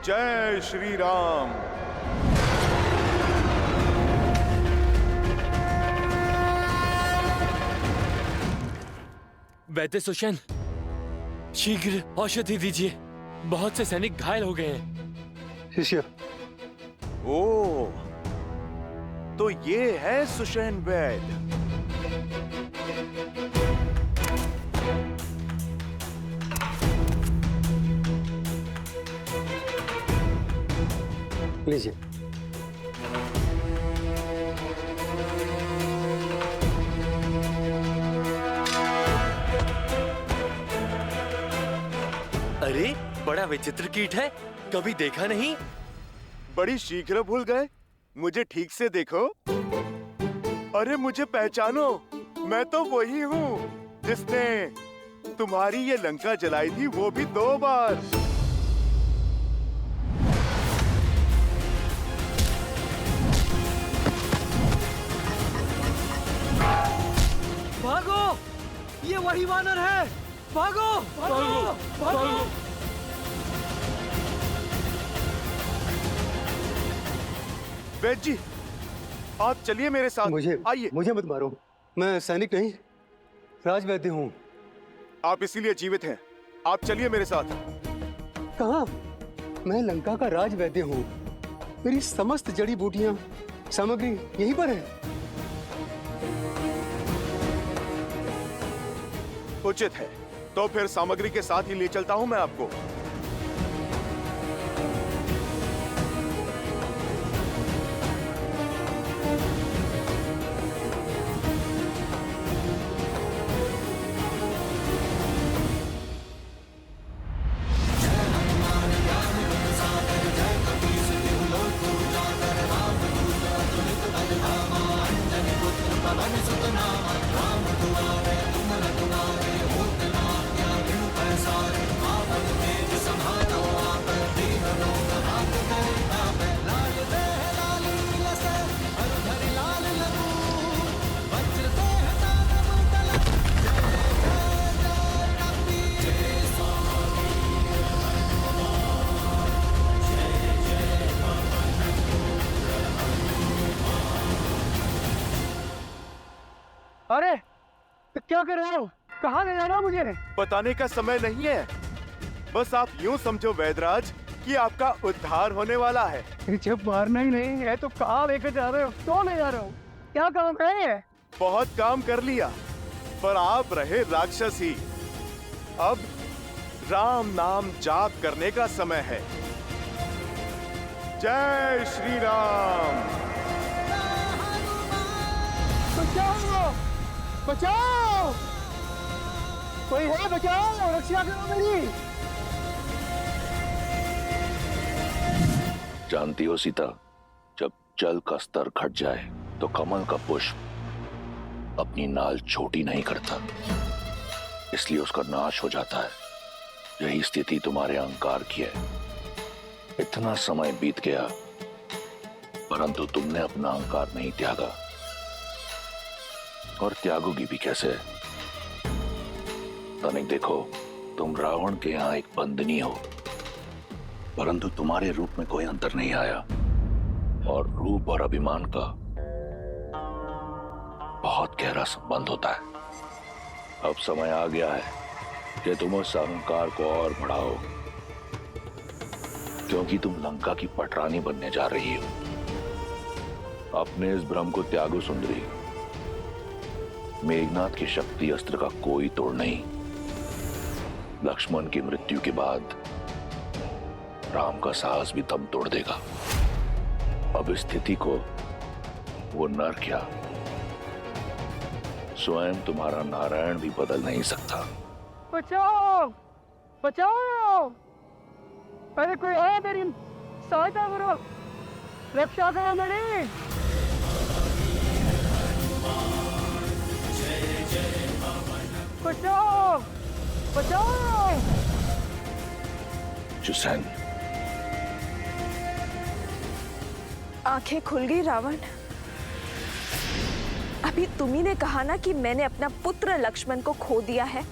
जय श्री राम। वैद्य सुषेण, शीघ्र औषधि दीजिए, बहुत से सैनिक घायल हो गए हैं। शिष्य, ओह, तो ये है सुषेण वैद्य। लीजिए। अरे, बड़ा विचित्र कीट है, कभी देखा नहीं। बड़ी शीघ्र भूल गए, मुझे ठीक से देखो। अरे मुझे पहचानो, मैं तो वही हूँ जिसने तुम्हारी ये लंका जलाई थी, वो भी 2 बार। भागो, ये वही वानर है। भागो, भागो, भागो। वैद्य जी, आप चलिए मेरे साथ। आइए। मुझे मत मारो, मैं सैनिक नहीं, राजवैद्य हूँ। आप इसीलिए जीवित हैं। आप चलिए मेरे साथ। कहाँ? मैं लंका का राजवैद्य हूँ। मेरी समस्त जड़ी बूटियां, सामग्री यहीं पर है। उचित है, तो फिर सामग्री के साथ ही ले चलता हूँ मैं आपको। अरे, तो क्या कर रहे हो? कहाँ ले जा रहे हो मुझे? बताने का समय नहीं है, बस आप यूं समझो वैद्यराज कि आपका उद्धार होने वाला है। जब मारना ही नहीं है तो कहाँ लेकर जा रहे हो? क्यों ले जा रहे हो? क्या काम है? बहुत काम कर लिया, पर आप रहे राक्षस ही। अब राम नाम जाप करने का समय है। जय श्री राम। बचाओ! बचाओ! कोई है? बचाओ! रक्षा करो मेरी! जानती हो सीता, जब जल का स्तर घट जाए तो कमल का पुष्प अपनी नाल छोटी नहीं करता, इसलिए उसका नाश हो जाता है। यही स्थिति तुम्हारे अहंकार की है। इतना समय बीत गया, परंतु तुमने अपना अहंकार नहीं त्यागा, और त्यागोगी भी कैसे? तनिक देखो, तुम रावण के यहाँ एक बंदनी हो, परंतु तुम्हारे रूप में कोई अंतर नहीं आया, और रूप और अभिमान का बहुत गहरा संबंध होता है। अब समय आ गया है कि तुम उस अहंकार को और बढ़ाओ, क्योंकि तुम लंका की पटरानी बनने जा रही हो। अपने इस भ्रम को त्यागो सुंदरी। मेघनाथ की शक्ति अस्त्र का कोई तोड़ नहीं। लक्ष्मण की मृत्यु के बाद राम का साहस भी दम तोड़ देगा। अब इस स्थिति को वो नर क्या, स्वयं तुम्हारा नारायण भी बदल नहीं सकता। बचाओ! बचाओ! अरे कोई है, मेरी सहायता करो, रक्षा करो मेरी। बचाओ! बचाओ! जुसेन, आंखें खुल गई रावण। अभी तुम्ही ने कहा ना कि मैंने अपना पुत्र लक्ष्मण को खो दिया है।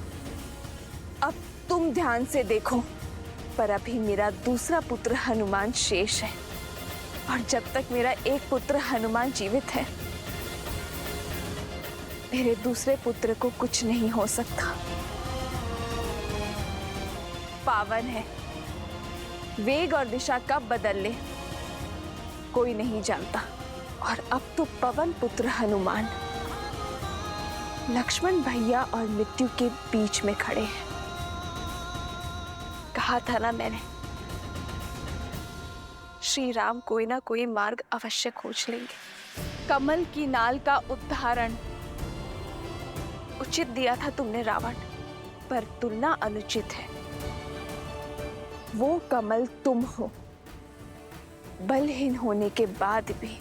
अब तुम ध्यान से देखो, पर अभी मेरा दूसरा पुत्र हनुमान शेष है, और जब तक मेरा एक पुत्र हनुमान जीवित है, मेरे दूसरे पुत्र को कुछ नहीं हो सकता। पावन है, वेग और दिशा कब बदल ले कोई नहीं जानता। और अब तो पवन पुत्र हनुमान लक्ष्मण भैया और मृत्यु के बीच में खड़े हैं। कहा था ना मैंने, श्री राम कोई ना कोई मार्ग अवश्य खोज लेंगे। कमल की नाल का उदाहरण उचित दिया था तुमने रावण, पर तुलना अनुचित है। वो कमल तुम हो, बलहीन होने के बाद भी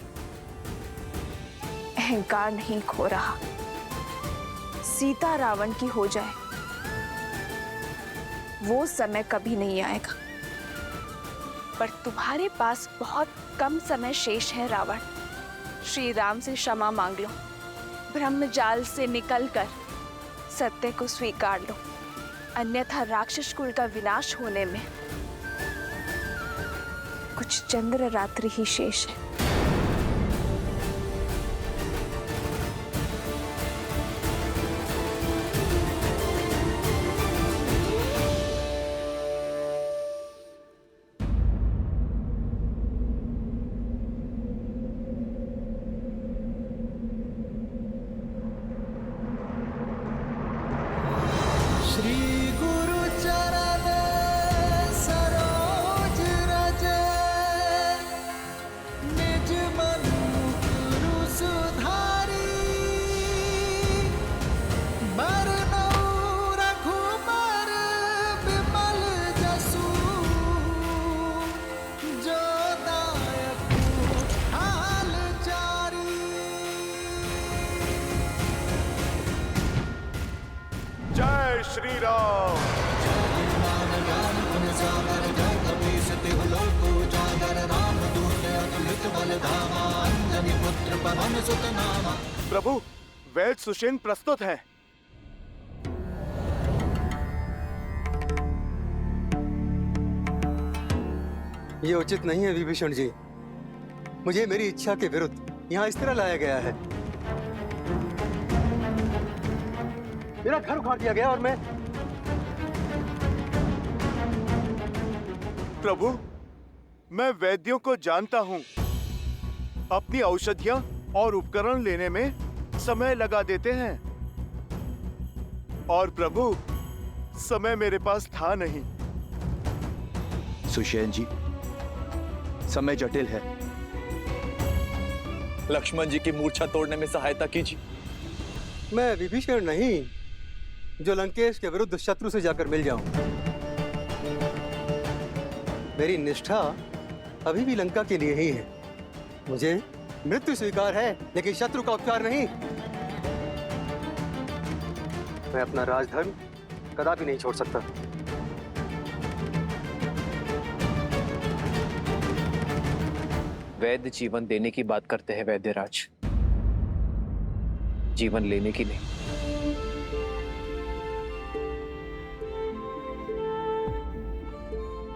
अहंकार नहीं खो रहा। सीता रावण की हो जाए, वो समय कभी नहीं आएगा, पर तुम्हारे पास बहुत कम समय शेष है रावण। श्री राम से क्षमा मांग लो, ब्रह्मजाल से निकलकर सत्य को स्वीकार लो, अन्यथा राक्षस कुल का विनाश होने में कुछ चंद्र रात्रि ही शेष है। जय श्री राम। प्रभु, वैद सुषेण प्रस्तुत है। ये उचित नहीं है विभीषण जी। मुझे मेरी इच्छा के विरुद्ध यहाँ इस तरह लाया गया है। मेरा घर उखाड़ दिया गया और मैं प्रभु, मैं वैद्यों को जानता हूँ। अपनी औषधियाँ और उपकरण लेने में समय लगा देते हैं, और प्रभु समय मेरे पास था नहीं। सुषेण जी, समय जटिल है। लक्ष्मण जी की मूर्छा तोड़ने में सहायता कीजिए। मैं विभीषण नहीं जो लंकेश के विरुद्ध शत्रु से जाकर मिल जाऊं। मेरी निष्ठा अभी भी लंका के लिए ही है। मुझे मृत्यु स्वीकार है, लेकिन शत्रु का उपचार नहीं। मैं अपना राजधर्म कदापि नहीं छोड़ सकता। वैद्य जीवन देने की बात करते हैं वैद्यराज, जीवन लेने की नहीं।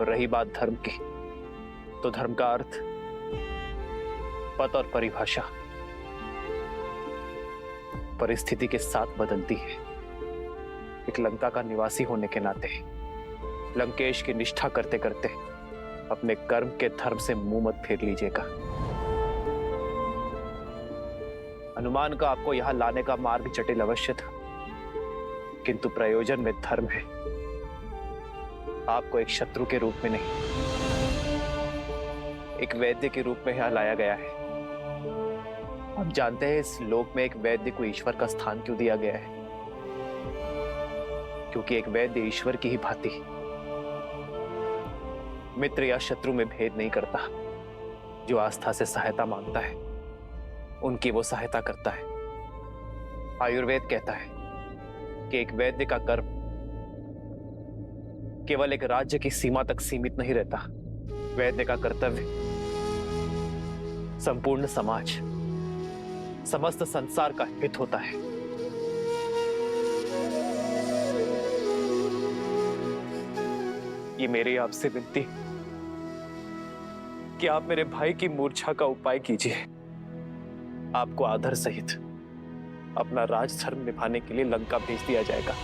रही बात धर्म की, तो धर्म का अर्थ, पद और परिभाषा परिस्थिति के साथ बदलती है। एक लंका का निवासी होने के नाते लंकेश की निष्ठा करते करते अपने कर्म के धर्म से मुंह मत फेर लीजिएगा। हनुमान का आपको यहां लाने का मार्ग जटिल अवश्य था, किंतु प्रयोजन में धर्म है। आपको एक शत्रु के रूप में नहीं, एक वैद्य के रूप में यहां लाया गया है। आप जानते हैं इस लोक में एक वैद्य को ईश्वर का स्थान क्यों दिया गया है? क्योंकि एक वैद्य ईश्वर की ही भांति मित्र या शत्रु में भेद नहीं करता। जो आस्था से सहायता मांगता है, उनकी वो सहायता करता है। आयुर्वेद कहता है कि एक वैद्य का कर्म केवल एक राज्य की सीमा तक सीमित नहीं रहता। वैद्य का कर्तव्य संपूर्ण समाज, समस्त संसार का हित होता है। ये मेरी आपसे विनती कि आप मेरे भाई की मूर्छा का उपाय कीजिए। आपको आदर सहित अपना राजधर्म निभाने के लिए लंका भेज दिया जाएगा।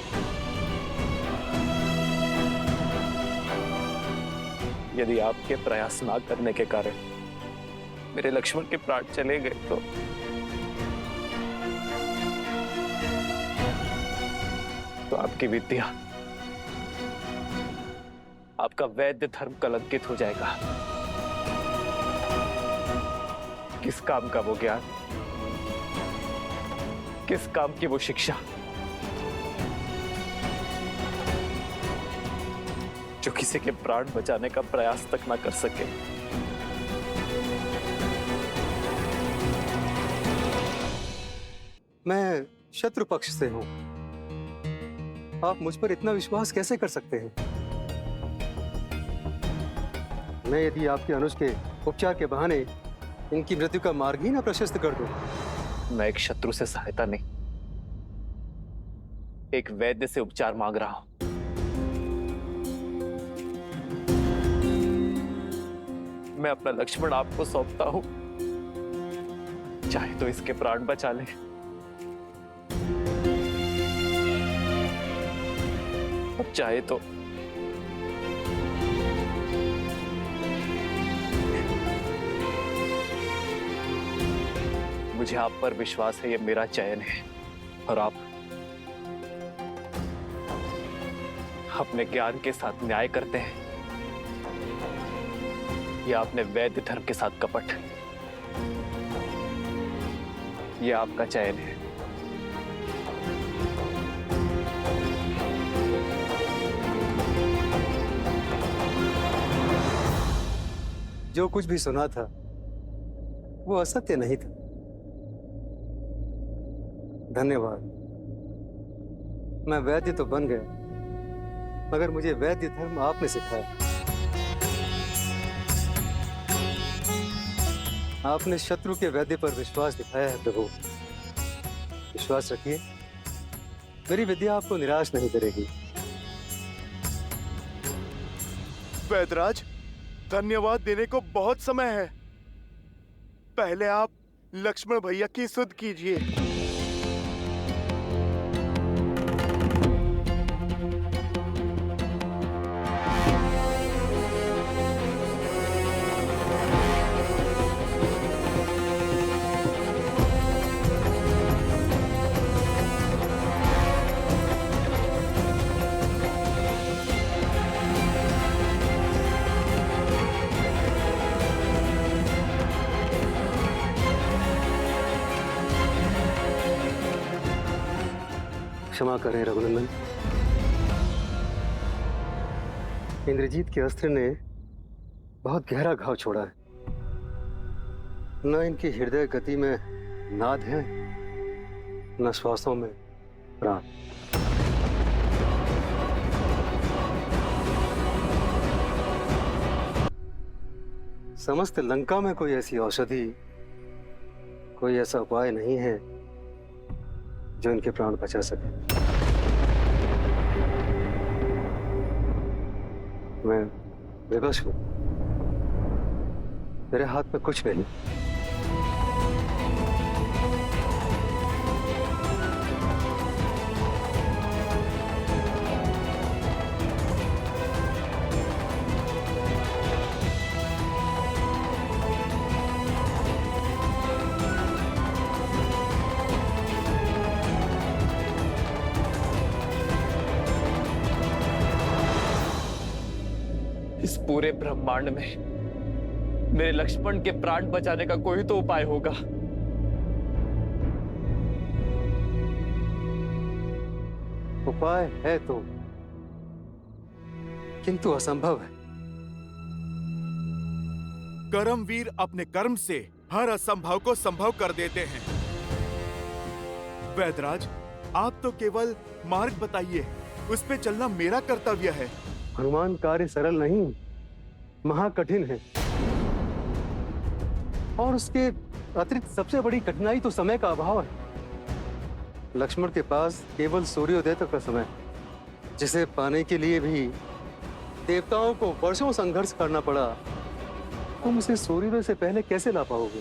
यदि आपके प्रयास ना करने के कारण मेरे लक्ष्मण के प्राण चले गए तो आपकी विद्या, आपका वैद्य धर्म कलंकित हो जाएगा। किस काम का वो ज्ञान, किस काम की वो शिक्षा जो किसी के प्राण बचाने का प्रयास तक ना कर सके। मैं शत्रु पक्ष से हूं, आप मुझ पर इतना विश्वास कैसे कर सकते हैं? मैं यदि आपके अनुज के उपचार के बहाने इनकी मृत्यु का मार्ग ही ना प्रशस्त कर दूं। मैं एक शत्रु से सहायता नहीं, एक वैद्य से उपचार मांग रहा हूं। मैं अपना लक्ष्मण आपको सौंपता हूं, चाहे तो इसके प्राण बचा ले, और चाहे तो मुझे आप पर विश्वास है, ये मेरा चयन है, और आप अपने ज्ञान के साथ न्याय करते हैं या आपने वैद्य धर्म के साथ कपट। ये आपका चयन है। जो कुछ भी सुना था वो असत्य नहीं था। धन्यवाद। मैं वैद्य तो बन गया, मगर मुझे वैद्य धर्म आपने सिखाया। आपने शत्रु के वैद्य पर विश्वास दिखाया है प्रभु। विश्वास रखिए, मेरी विद्या आपको निराश नहीं करेगी। वैदराज, धन्यवाद देने को बहुत समय है। पहले आप लक्ष्मण भैया की सुध कीजिए। क्षमा करें रघुनंदन, इंद्रजीत के अस्त्र ने बहुत गहरा घाव छोड़ा है। न इनकी हृदय गति में नाद है, न श्वासों में प्राण। समस्त लंका में कोई ऐसी औषधि, कोई ऐसा उपाय नहीं है जो इनके प्राण बचा सके। मैं विवश हूं, मेरे हाथ में कुछ नहीं। इस पूरे ब्रह्मांड में मेरे लक्ष्मण के प्राण बचाने का कोई तो उपाय होगा। उपाय है तो, किंतु असंभव है। कर्मवीर अपने कर्म से हर असंभव को संभव कर देते हैं। वैदराज, आप तो केवल मार्ग बताइए, उस पे चलना मेरा कर्तव्य है। हनुमान कार्य सरल नहीं, महाकठिन है, और उसके अतिरिक्त सबसे बड़ी कठिनाई तो समय का अभाव है। लक्ष्मण के पास केवल सूर्योदय तक का समय, जिसे पाने के लिए भी देवताओं को वर्षों संघर्ष करना पड़ा, तुम उसे सूर्योदय से पहले कैसे ला पाओगे?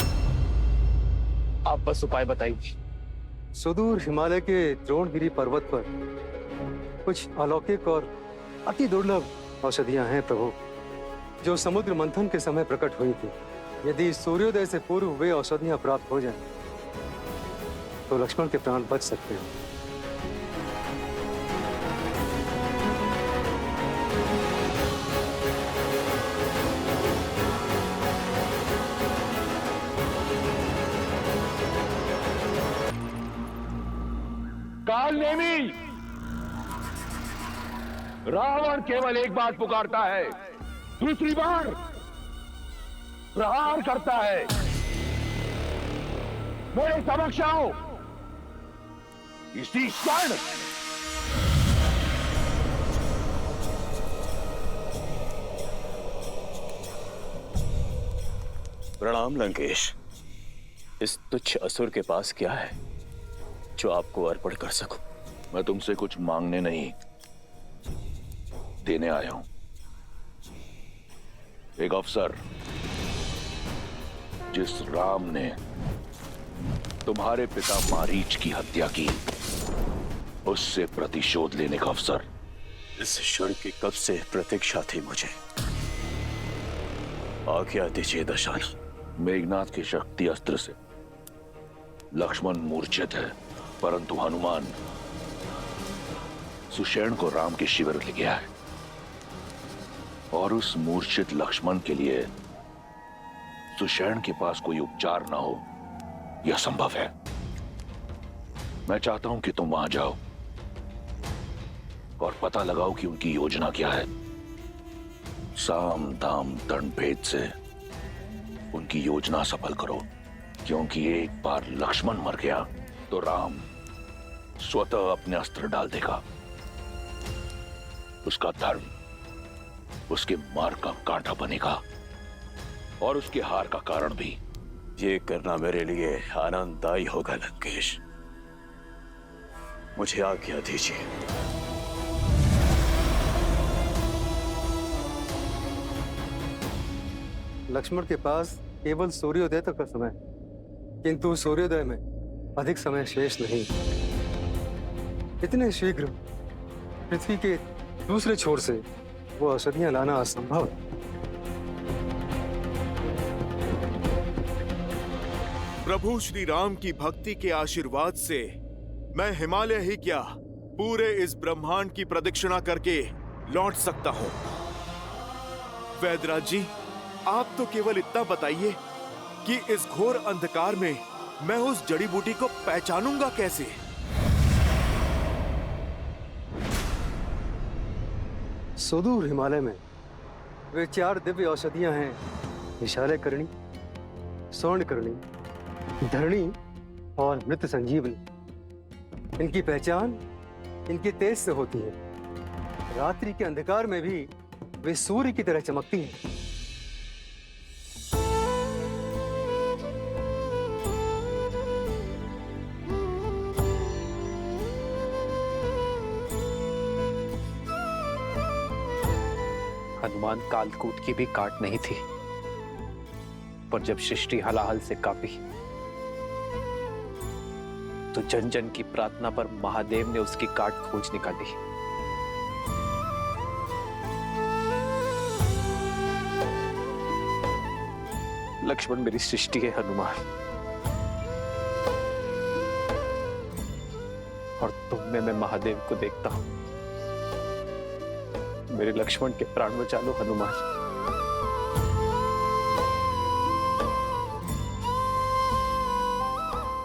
आप बस उपाय बताइए। सुदूर हिमालय के द्रोणगिरी पर्वत पर कुछ अलौकिक और अति दुर्लभ औषधियां हैं प्रभु, जो समुद्र मंथन के समय प्रकट हुई थी। यदि सूर्योदय से पूर्व वे औषधियां प्राप्त हो जाएं, तो लक्ष्मण के प्राण बच सकते हैं। कालनेमी, रावण केवल एक बार पुकारता है, दूसरी बार प्रहार करता है। मेरे समक्ष आओ इसी क्षण। प्रणाम लंकेश। इस तुच्छ असुर के पास क्या है जो आपको अर्पण कर सकूं? मैं तुमसे कुछ मांगने नहीं, देने आया हूं। एक अवसर जिस राम ने तुम्हारे पिता मारीच की हत्या की, उससे प्रतिशोध लेने का अवसर। इस क्षण की कब से प्रतीक्षा थी मुझे। आज्ञा दीजिए दशानन। मेघनाथ के शक्ति अस्त्र से लक्ष्मण मूर्छित है, परंतु हनुमान सुषेण को राम के शिविर ले गया है, और उस मूर्छित लक्ष्मण के लिए सुषेण के पास कोई उपचार ना हो, यह संभव है। मैं चाहता हूं कि तुम वहां जाओ और पता लगाओ कि उनकी योजना क्या है। साम दाम दंड भेद से उनकी योजना सफल करो, क्योंकि एक बार लक्ष्मण मर गया तो राम स्वतः अपने अस्त्र डाल देगा। उसका धर्म उसके मार्ग का कांटा बनेगा और उसके हार का कारण भी। ये करना मेरे लिए आनंददायी होगा लंकेश। मुझे आज्ञा दीजिए। लक्ष्मण के पास केवल सूर्योदय तक का समय, किंतु सूर्योदय में अधिक समय शेष नहीं। इतने शीघ्र पृथ्वी के दूसरे छोर से वो औषधियां लाना असंभव है। प्रभु श्री राम की भक्ति के आशीर्वाद से मैं हिमालय ही क्या, पूरे इस ब्रह्मांड की प्रदक्षिणा करके लौट सकता हूँ। वैदराज जी, आप तो केवल इतना बताइए कि इस घोर अंधकार में मैं उस जड़ी बूटी को पहचानूंगा कैसे? सुदूर हिमालय में वे 4 दिव्य औषधियां हैं, विशालय करणी, स्वर्ण करणी, धरणी और मृत संजीवनी। इनकी पहचान इनके तेज से होती है। रात्रि के अंधकार में भी वे सूर्य की तरह चमकती हैं। हनुमान कालकूट की भी काट नहीं थी, पर जब सृष्टि हलाहल से कांपी तो जन जन की प्रार्थना पर महादेव ने उसकी काट खोज निकाली। लक्ष्मण मेरी सृष्टि है हनुमान, और तुम में मैं महादेव को देखता हूं। मेरे लक्ष्मण के प्राण बचा लो हनुमान।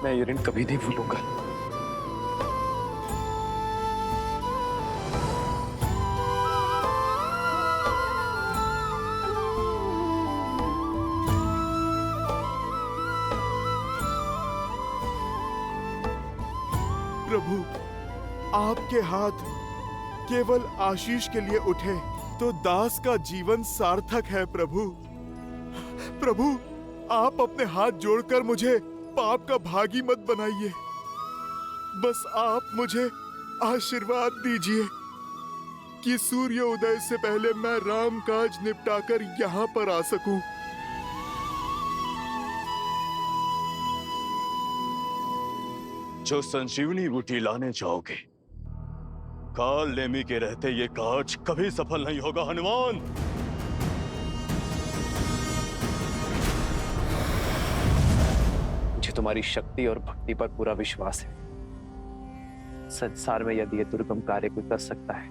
मैं ये ऋण कभी नहीं भूलूंगा। प्रभु, आपके हाथ केवल आशीष के लिए उठे तो दास का जीवन सार्थक है। प्रभु, प्रभु, आप अपने हाथ जोड़कर मुझे पाप का भागी मत बनाइए। बस आप मुझे आशीर्वाद दीजिए। कि सूर्य उदय से पहले मैं राम काज निपटाकर यहाँ पर आ सकूं। जो संजीवनी बूटी लाने जाओगे, काल नेमी के रहते ये काज कभी सफल नहीं होगा हनुमान। मुझे तुम्हारी शक्ति और भक्ति पर पूरा विश्वास है। संसार में यदि ये दुर्गम कार्य कोई कर सकता है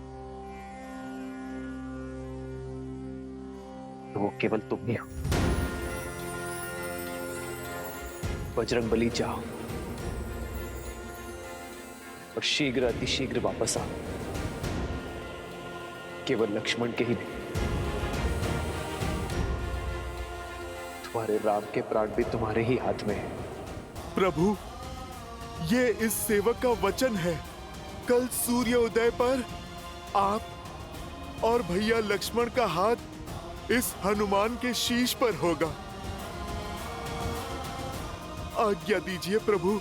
तो वो केवल तुम ही हो। बजरंग बली जाओ और शीघ्र अतिशीघ्र वापस आओ। केवल लक्ष्मण के ही नहीं, तुम्हारे राम के प्राण भी तुम्हारे ही हाथ में है। प्रभु, ये इस सेवक का वचन है। कल सूर्य उदय पर आप और भैया लक्ष्मण का हाथ इस हनुमान के शीश पर होगा। आज्ञा दीजिए प्रभु।